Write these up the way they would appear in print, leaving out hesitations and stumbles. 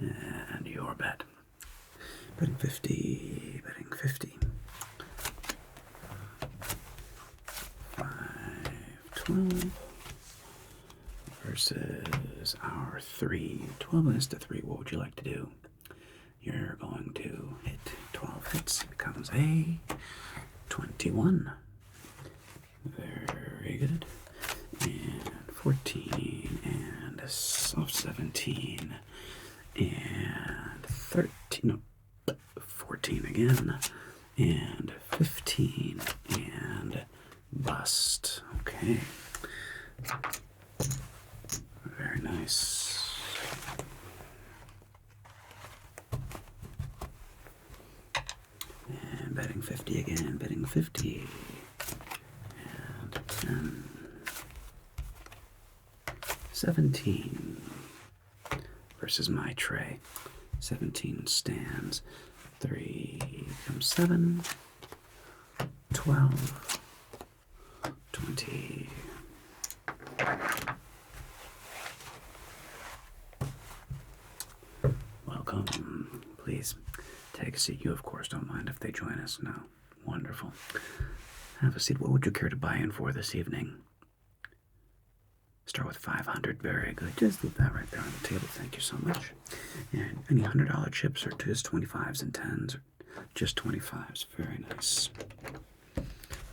And your bet. Betting 50, betting 50. 5-12 versus our 3. 12 against a 3. What would you like to do? You're going to hit 12 hits. Becomes a 21. Very good. And 14 and a soft 17 and 13. No, 14 again and 15 and bust. Okay. Very nice. And betting 50 again, betting 50. And 10. 17 versus my tray. 17 stands. 3 becomes 7. 12. 20. Welcome. Please take a seat. You, of course, don't mind if they join us. No. Wonderful. Have a seat. What would you care to buy in for this evening? Start with 500. Very good. Just leave that right there on the table. Thank you so much. And any $100 chips or just 25s and 10s or just 25s? Very nice.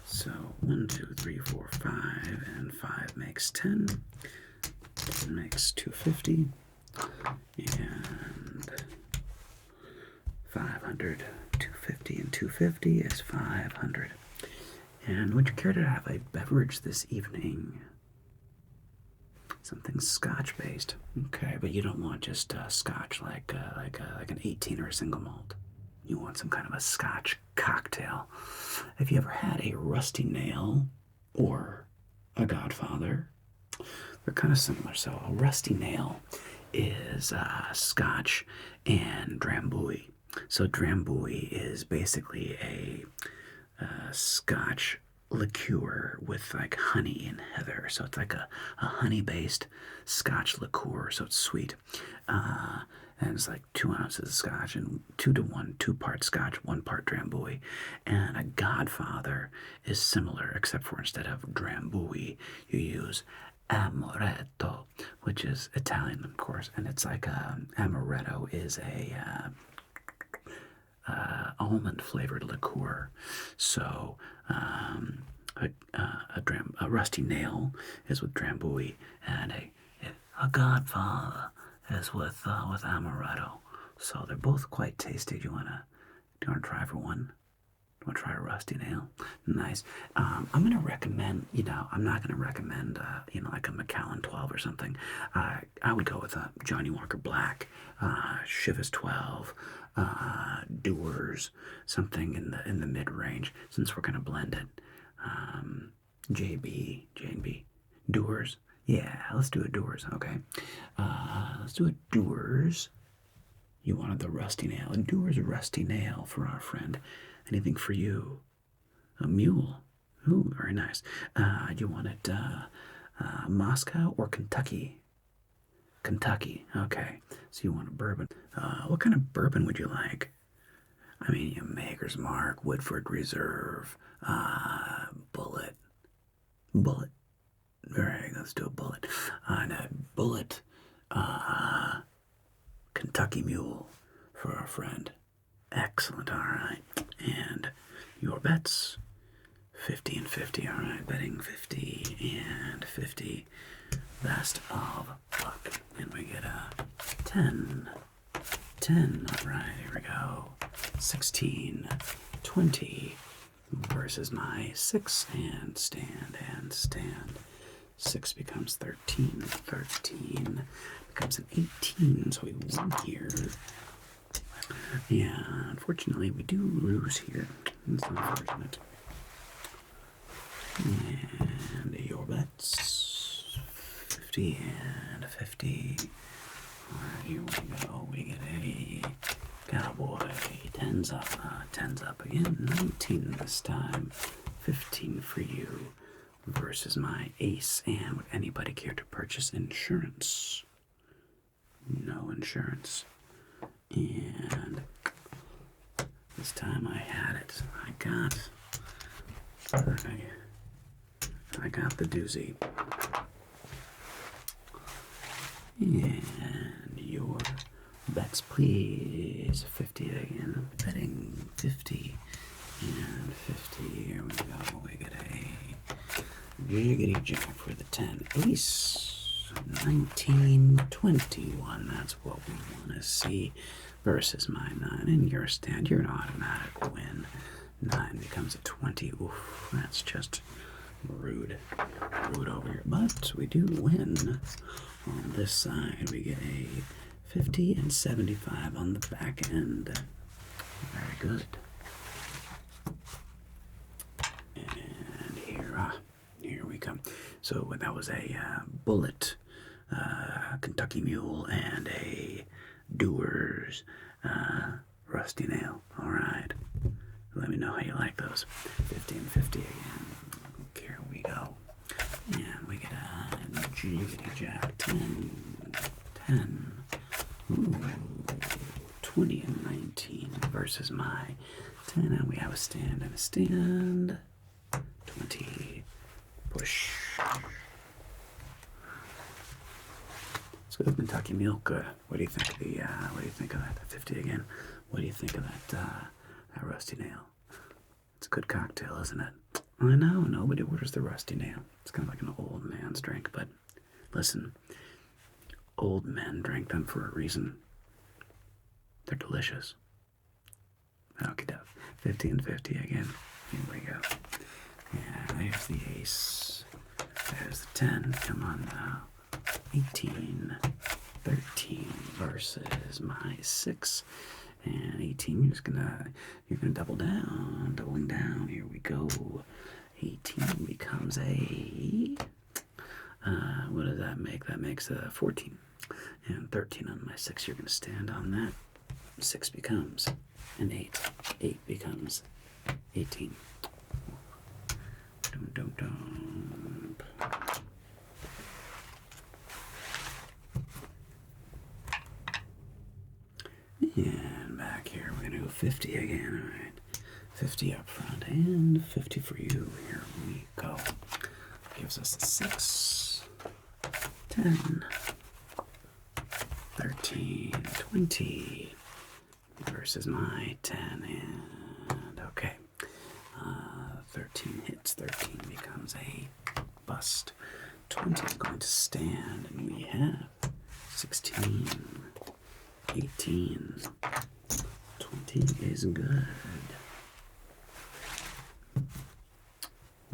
So 1, 2, 3, 4, 5, and 5 makes 10. 10 makes 250. And 500, 250, and 250 is 500. And would you care to have a beverage this evening? Something Scotch-based. Okay, but you don't want just Scotch like an 18 or a single malt. You want some kind of a Scotch cocktail. Have you ever had a rusty nail or a Godfather? They're kind of similar. So a rusty nail is Scotch and Drambuie. So Drambuie is basically a Scotch liqueur with like honey and heather. So it's like a honey-based Scotch liqueur. So it's sweet. And it's like 2 ounces of Scotch and 2 to 1, 2 parts Scotch, 1 part Drambuie. And a Godfather is similar, except for instead of Drambuie, you use amaretto, which is Italian, of course. And it's like amaretto is a almond flavored liqueur. So a rusty nail is with Drambuie, and a Godfather is with amaretto. So they're both quite tasty. Do you wanna try for one? Do you wanna try a rusty nail? Nice. I'm gonna recommend. I'm not gonna recommend. Like a Macallan 12 or something. I would go with a Johnny Walker Black, Chivas 12. Doers, something in the mid range, since we're gonna blend it. J&B, Doers. Yeah, let's do a Doers. Okay, let's do a Doers. You wanted the rusty nail. A Doers rusty nail for our friend. Anything for you? A mule. Ooh, very nice. Do you want it Moscow or Kentucky? Kentucky. Okay. So you want a bourbon. What kind of bourbon would you like? I mean, Maker's Mark, Woodford Reserve, Bullet. Bullet. Very good. Let's do a Bullet. And a Bullet, Kentucky Mule for our friend. Excellent. All right. And your bets? 50 and 50. All right. Betting 50 and 50. Best of luck. And we get a 10. 10. All right. Here we go. 16. 20 versus my 6 and stand and stand. 6 becomes 13. 13 becomes an 18. So we win here. Yeah, unfortunately, we do lose here. It's unfortunate. And your bets. 50 and 50. Alright, here we go. We get a cowboy. 10's up. 10's up again. 19 this time. 15 for you versus my ace. And would anybody care to purchase insurance? No insurance. And this time I had it. I got the doozy. And your bets, please. 50 again. Betting 50 and 50. Here we go. We get a jiggity jack for the 10. Ace. 1921. That's what we want to see. Versus my 9. In your stand, you're an automatic win. 9 becomes a 20. Oof, that's just rude. Rude over here. But we do win. On this side, we get a 50 and 75 on the back end. Very good. And here we come. So that was a bullet, Kentucky Mule, and a Doers rusty nail. All right. Let me know how you like those. 50 and 50 again. Here we go. And we get a jiggity jack. 10. Ooh, 20 and 19 versus my 10. And we have a stand and a stand. 20. Push. Let's go Kentucky Mule. Good. What do you think of the? What do you think of that? The 50 again. What do you think of that? That rusty nail. It's a good cocktail, isn't it? I know. Nobody orders the rusty nail. It's kind of like an old man's drink, but listen, old men drink them for a reason. They're delicious. Okay, 50 and 50 again. Here we go. Yeah, there's the ace. There's the 10. Come on now. 18, 13 versus my 6. And 18, you're gonna double down, doubling down. Here we go. 18 becomes a, what does that make? That makes a 14. And 13 on my 6, you're gonna stand on that. 6 becomes an 8. 8 becomes 18. Dum, dum, dum. And back here, we're gonna go 50 again. All right, 50 up front and 50 for you. Here we go. Gives us a 6, 10, 13, 20 versus my 10. And okay, 13 hits. 13 becomes a bust. 20 is going to stand, and we have 16. 18. 20 is good.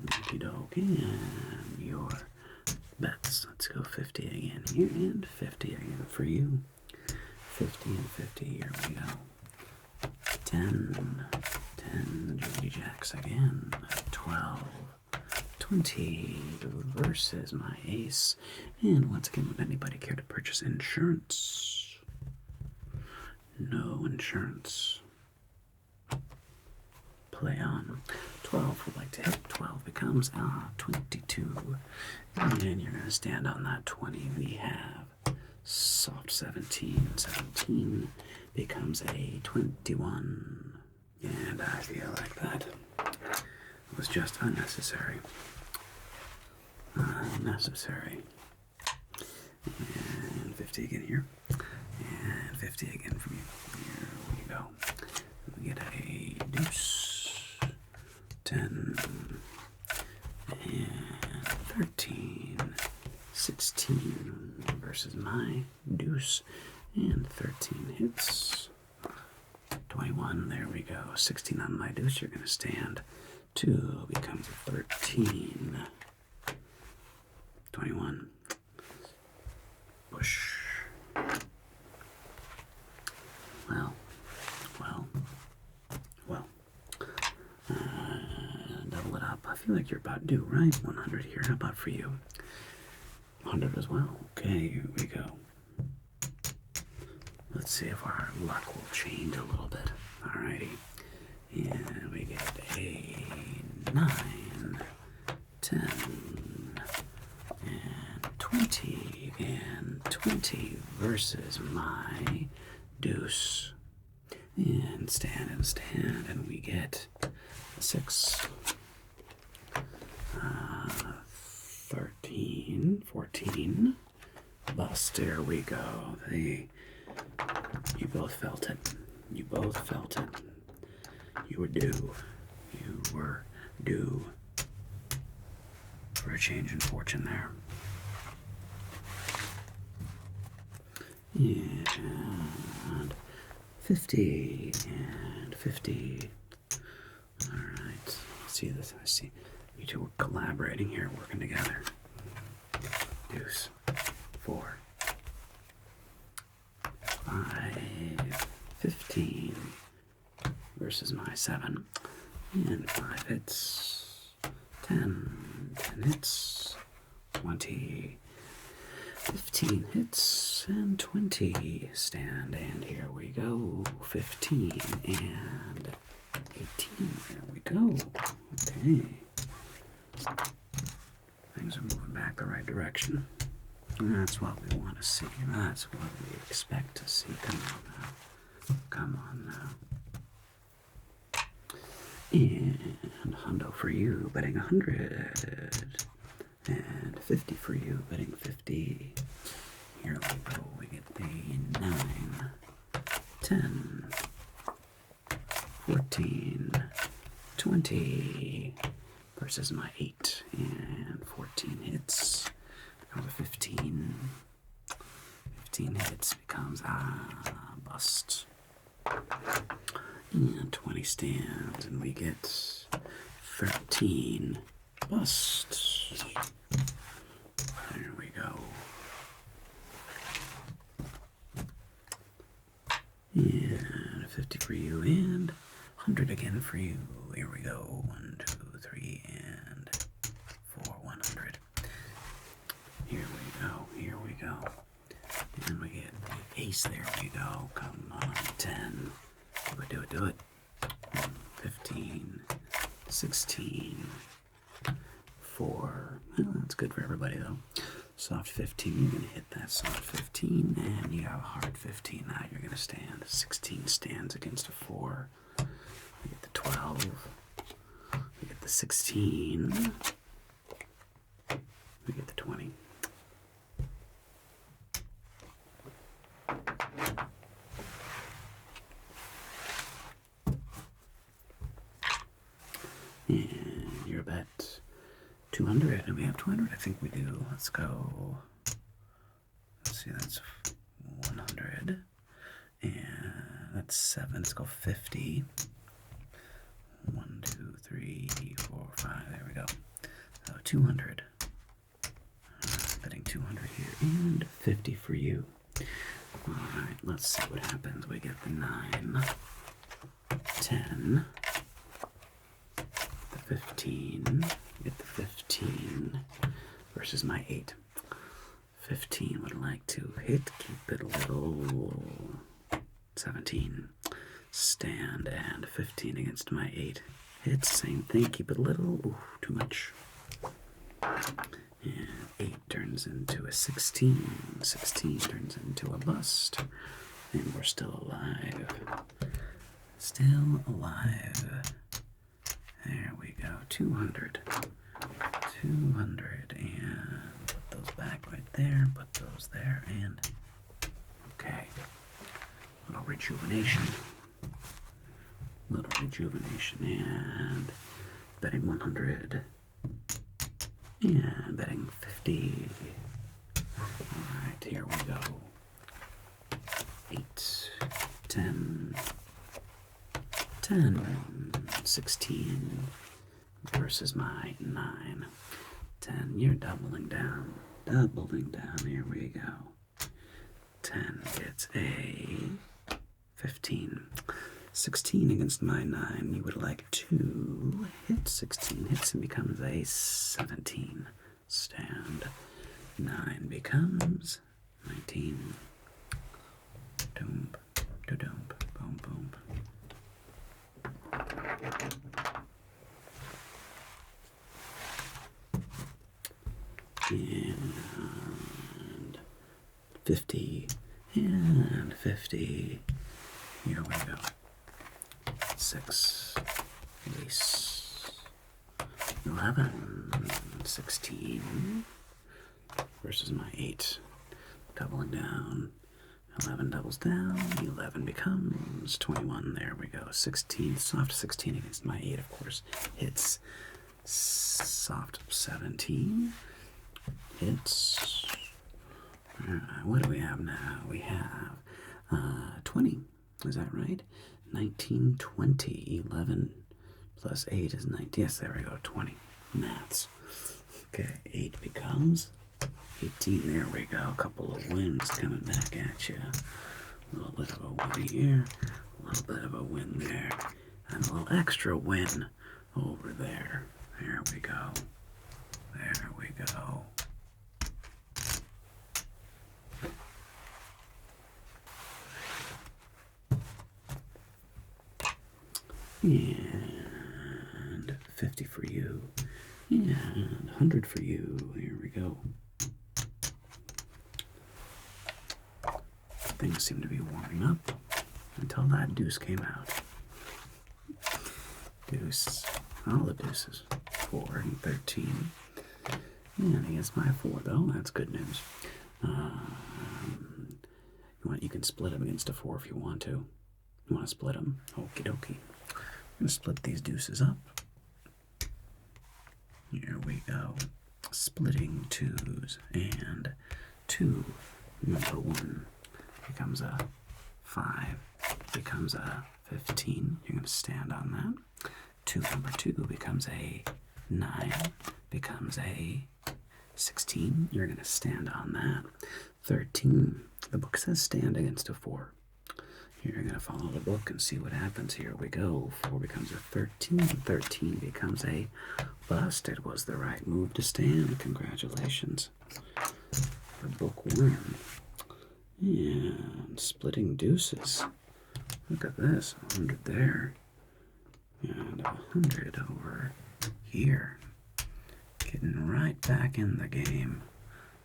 Okie dokie. And your bets. Let's go 50 again here and 50 again for you. 50 and 50. Here we go. 10. 10. Judy Jacks again. 12. 20 versus my ace. And once again, would anybody care to purchase insurance? No insurance. Play on. 12 would like to hit. 12 becomes 22. And you're going to stand on that 20. We have soft 17. 17 becomes a 21. And I feel like that was just unnecessary. Unnecessary. And 50 again here. And 50 again from you. Here we go. We get a deuce, 10, and 13, 16 versus my deuce, and 13 hits. 21, there we go. 16 on my deuce, you're going to stand. 2 becomes a 13. 21. Push. Well. Double it up. I feel like you're about due, right? 100 here. How about for you? 100 as well. Okay, here we go. Let's see if our luck will change a little bit. Alrighty. And we get a 9, 10, and 20. And 20 versus my deuce. And stand, and we get a 6. 13, 14. Bust, there we go. You both felt it. You both felt it. You were due. You were due for a change in fortune there. And 50 and 50. All right. See this? I see you two are collaborating here, working together. Deuce. 4. 5. 15 versus my 7. And 5 hits. 10. 10 hits. 20. 15 hits and 20. Stand, and here we go. 15 and 18. There we go. Okay. Things are moving back the right direction. That's what we want to see. That's what we expect to see. Come on now. Come on now. And hundo for you, betting 100. And 50 for you, betting 50. Here we go. We get the 9, 10, 14, 20 versus my 8 and 14 hits. Over 15. 15 hits becomes bust. And 20 stands, and we get 13 bust. There we go. And 50 for you, and 100 again for you. Here we go. 1, 2, 3, and 4. 100. Here we go. Here we go. And we get the ace. There we go. Come on. 10. Do it. Do it. Do it. 15. 16. 4. Well, that's good for everybody, though. Soft 15. You're going to hit that soft 15. And you have a hard 15. Now you're going to stand. 16 stands against a 4. We get the 12. We get the 16. We get the 20. And your bet 200, and we have 200. I think we do. Let's go. Let's see, that's 100, and that's 7. Let's go 50. 1, 2, 3, 4, 5. There we go. So 200. Betting 200 here, and 50 for you. All right, let's see what happens. We get the 9, 10. 15, get the 15 versus my 8. 15 would like to hit, keep it little. 17, stand, and 15 against my 8. Hit, same thing, keep it little. Ooh, too much. And 8 turns into a 16. 16 turns into a bust. And we're still alive. Still alive. There we go, 200, 200, and put those back right there, put those there, and okay, little rejuvenation, and betting 100, and betting 50, all right, here we go, 8, 10, 10, 16 versus my 9. 10, you're doubling down. Here we go. 10 gets a 15. 16 against my 9. You would like to hit. 16 hits and becomes a 17. Stand. 9 becomes 19. Doom, doom, boom, boom. And 50 and 50. Here we go. 6, ace, 11, 16, versus my 8. Doubling down. 11 doubles down. 11 becomes 21. There we go. 16. Soft 16 against my 8, of course. Hits. Soft 17. Hits. What do we have now? We have 20. Is that right? 19, 20. 11 plus 8 is 19. Yes, there we go. 20. Maths. Okay, 8 becomes 18. There we go. A couple of wins coming back at you. A little bit of a win here. A little bit of a win there. And a little extra win over there. There we go. There we go. And 50 for you. And 100 for you. Here we go. Things seem to be warming up until that deuce came out. Deuce. All the deuces. 4 and 13. And against my 4, though. That's good news. You can split them against a 4 if you want to. You want to split them? Okie dokie. I'm going to split these deuces up. Here we go. Splitting 2s. And 2, number 1, becomes a 5. Becomes a 15. You're going to stand on that. 2, number 2, becomes a 9. Becomes a 16. You're going to stand on that. 13. The book says stand against a 4. You're going to follow the book and see what happens. Here we go. 4 becomes a 13. 13 becomes a bust. It was the right move to stand. Congratulations. The book won. And splitting deuces. Look at this. 100 there. And 100 over here. Getting right back in the game.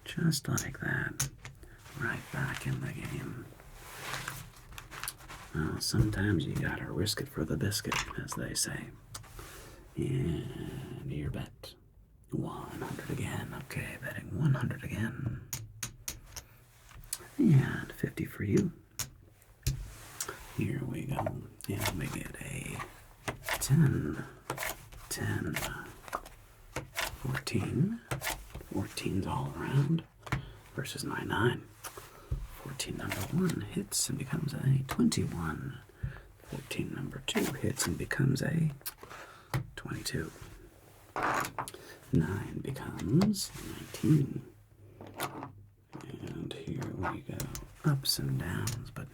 Just like that. Right back in the game. Well, sometimes you gotta risk it for the biscuit, as they say. And your bet. 100 again. Okay, betting 100 again. And 50 for you. Here we go. And we get a 10, 10, 14. 14's all around versus my 9. 14 number 1 hits and becomes a 21. 14 number 2 hits and becomes a 22. 9 becomes 19. And here we go. Ups and downs, but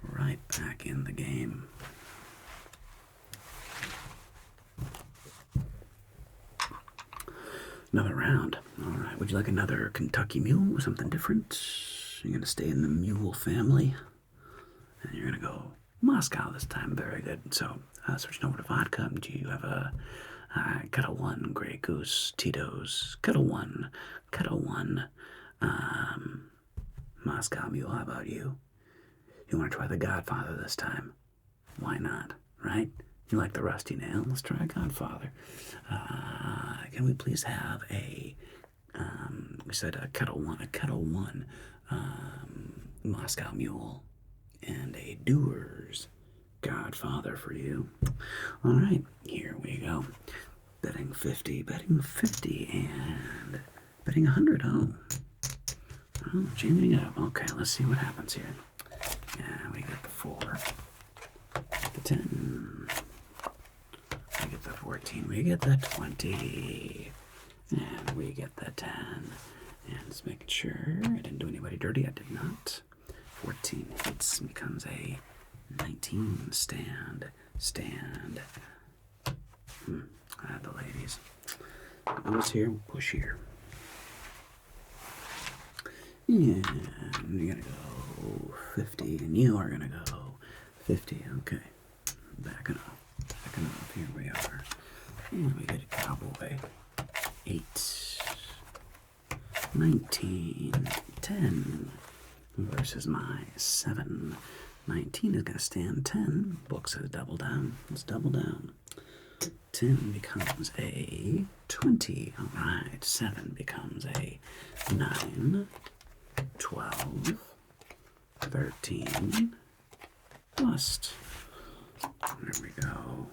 right back in the game. Another round. All right. Would you like another Kentucky Mule or something different? You're going to stay in the Mule family. And you're going to go Moscow this time. Very good. So, switching over to vodka. Do you have a Kettle 1, Grey Goose, Tito's, Kettle 1, Moscow Mule? How about you? You want to try the Godfather this time? Why not, right? You like the Rusty Nail? Let's try Godfather. Can we please have a, we said a Kettle 1, Moscow Mule, and a Dewar's Godfather for you. All right, here we go. Betting 50, and betting 100. Oh, changing it up. Okay, let's see what happens here. Yeah, we get the 4, the 10, we get the 14, we get the 20, and we get the 10. And just making sure I didn't do anybody dirty. I did not. 14 hits becomes a 19. Stand. The ladies. Goes here, push here. And you're gonna go 50, and you are gonna go 50. Okay. Backing up. Here we are. And we get a cowboy. 8, 19, 10 versus my 7. 19 is going to stand 10. Book says double down. Let's double down. 10 becomes a 20. All right. 7 becomes a 9. 12. 13. Bust. There we go.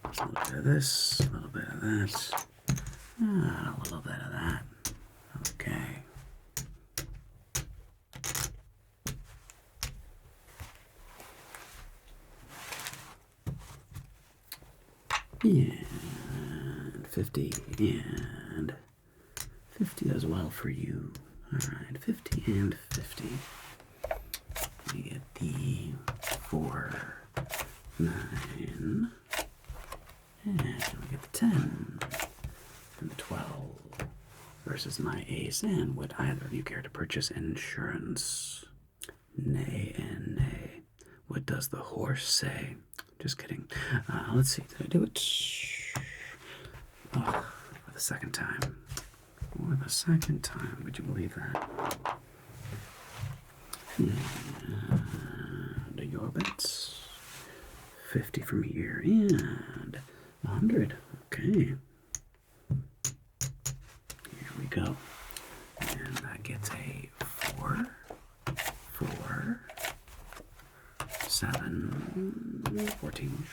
A little bit of this, a little bit of that, a little bit of that. Okay. And 50 and 50 as well for you. All right, 50 and 50. We get the 4, 9, and we get the 10 and the 12 versus my ace. And would either of you care to purchase insurance? Nay and nay. What does the horse say? Just kidding. Let's see. Did I do it? Oh, for the second time. For the second time. Would you believe that? And your bets. 50 from here and 100. Okay. Here we go. And that gets a 4, 4, 7, 14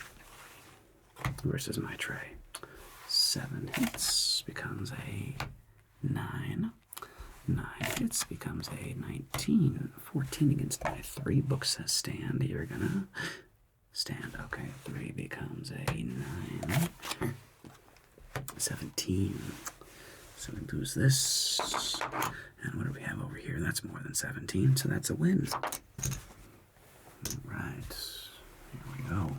versus my tray. 7 hits becomes a 9. 9 hits becomes a 19. 14 against my 3. Book says stand. You're gonna stand. Okay. 3 becomes a 9. 17. So we lose this. And what do we have over here? That's more than 17. So that's a win. All right. Here we go.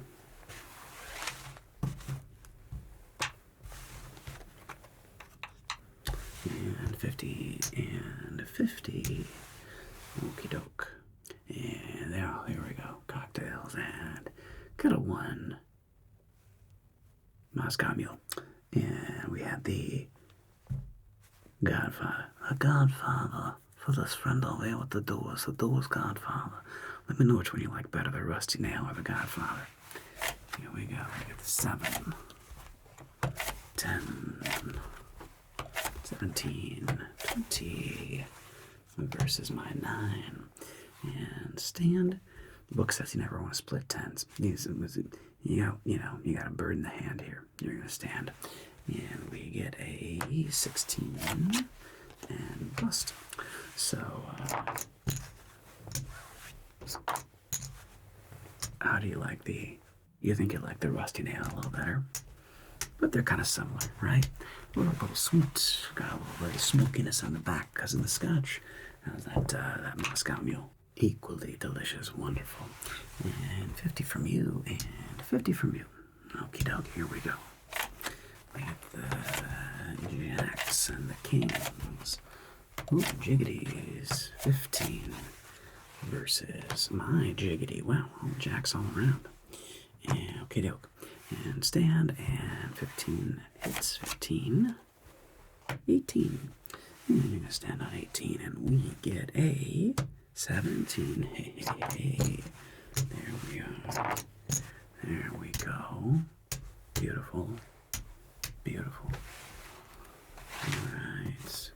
And 50 and 50. Okie doke. And here we go. Cocktails and got a 1. Moscow Mule. And we have the Godfather. A Godfather for this friend over here with the doors. The doors Godfather. Let me know which one you like better, the Rusty Nail or the Godfather. Here we go. We get the 7, 10, 17, 20 versus my 9. And stand. The book says you never want to split 10s. You got a bird in the hand here. You're going to stand. And we get a 16 and bust. So, how do you like you think you like the Rusty Nail a little better? But they're kind of similar, right? A little sweet, got a little very smokiness on the back because of the scotch. How's that Moscow Mule? Equally delicious, wonderful. And 50 from you, and 50 from you. Okie doke, here we go. We have the jacks and the kings. Ooh, jiggities. 15 versus my jiggity. Wow, all jacks all around. And okie doke. And stand, and 15 hits. 15. 18. And you're going to stand on 18, and we get a 17. Hey. There we are. There we go. Beautiful. Beautiful. Alright.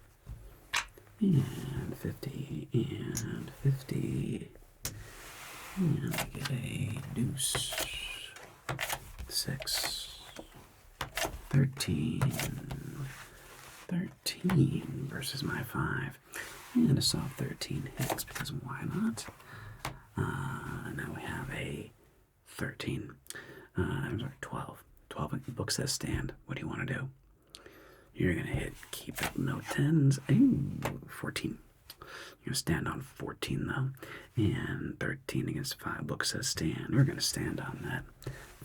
And 50 and 50. And we get a deuce. 6. 13. 13 versus my 5. And a soft 13 hits because why not? Now we have a 13. I'm sorry, 12. 12. The book says stand. What do you want to do? You're going to hit keep it, no 10s. Ooh, 14. You're going to stand on 14 though. And 13 against 5. Book says stand. We're going to stand on that.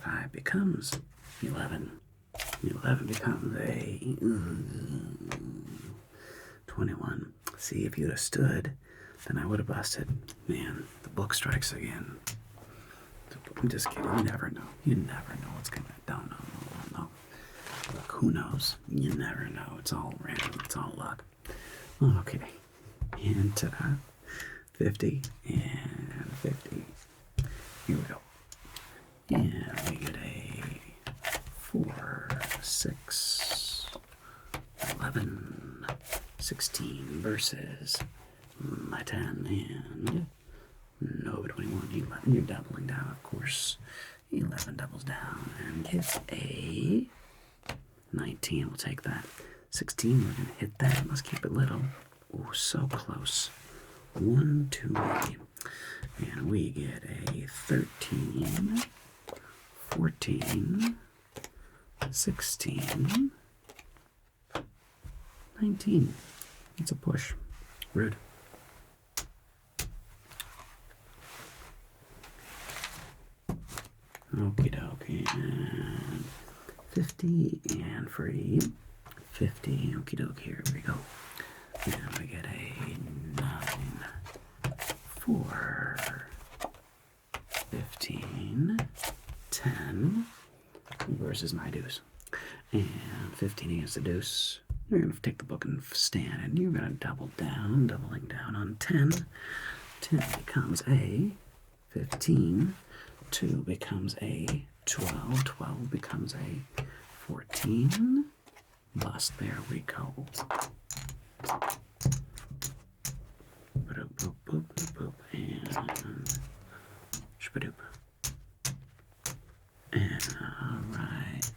5 becomes 11. 11 becomes a 21. See, if you'd have stood, then I would have busted. Man, the book strikes again. I'm just kidding. You never know. You never know what's going to... Don't know. Look, who knows? You never know. It's all random. It's all luck. Okay. And 50 and 50. Here we go. And we get a 4, 6, 11, 16 versus my 10 and no 21, 11. You're doubling down, of course. 11 doubles down and gets a 19. We'll take that. 16, we're going to hit that. Let's keep it little. Oh, so close. 1, 2, 8. And we get a 13, 14, 16, 19. It's a push. Rude. Okie dokie. And 50 and free. 50. Okie dokie. Here we go. And we get a 9, 4, 15, 10 versus my deuce. And 15 against the deuce. You're going to take the book and stand, and you're going to double down, doubling down on 10. 10 becomes a 15. 2 becomes a 12. 12 becomes a 14. Bust. There we go. Boop, boop, boop, boop, and shpadoop. And alright.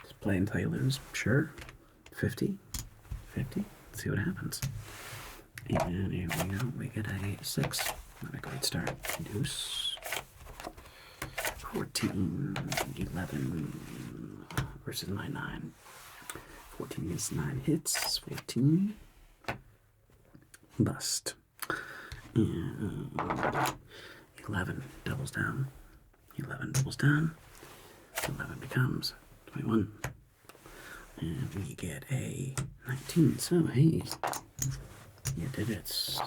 Just play until you lose. Sure. 50. 50. Let's see what happens. And here we go. We get a 6. Not a great start. Deuce. 14, 11 versus my 9. 14 against 9 hits. 14. Bust. And 11 doubles down. 11 doubles down. 11 becomes 21. And we get a 19. So, hey, you did it.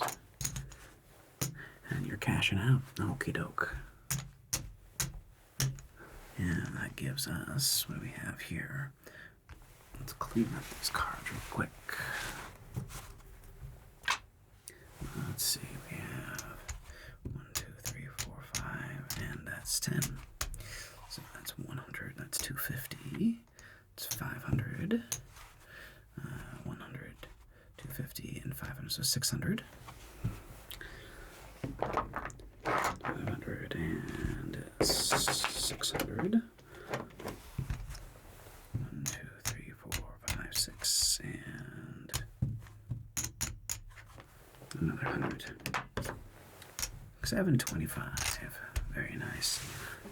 And you're cashing out. Okie doke. And that gives us, what do we have here? Let's clean up these cards real quick. Let's see, we have 1, 2, 3, 4, 5, and that's 10. So that's 100, that's 250, it's 500, 100, 250, and 500, so 600. 500 and 600. 1, 2, 3, 4, 5, 6, and another 100. 725. Very nice.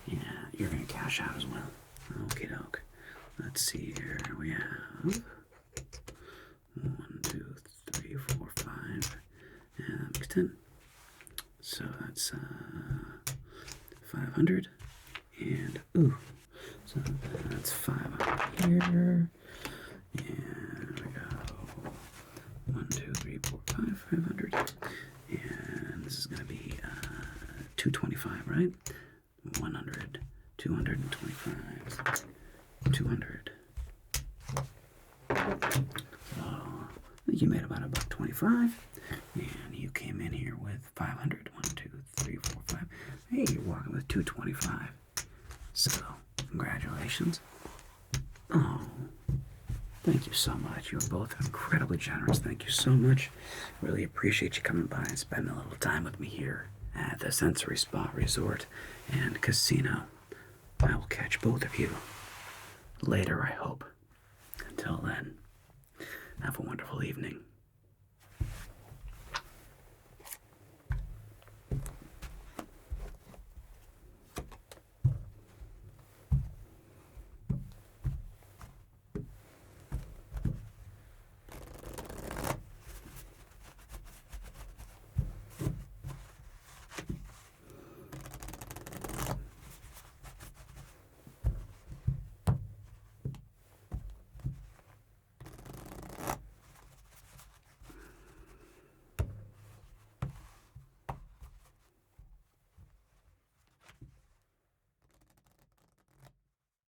Yeah, you're gonna cash out as well. Okie doke. Let's see here. We have 1, 2, 3, 4, 5, and that makes 10. So that's 500, and ooh, so that's 500 here, and we go 1, 2, 3, 4, 5, 500, and this is going to be 225, right? 100, 225, 200. So I think you made about $1.25. And you came in here with 500. 1, 2, 3, 4, 5. Hey, you're walking with 225. So, congratulations. Oh, thank you so much. You were both incredibly generous. Thank you so much. Really appreciate you coming by and spending a little time with me here at the Sensory Spa Resort and Casino. I will catch both of you later, I hope. Until then, have a wonderful evening.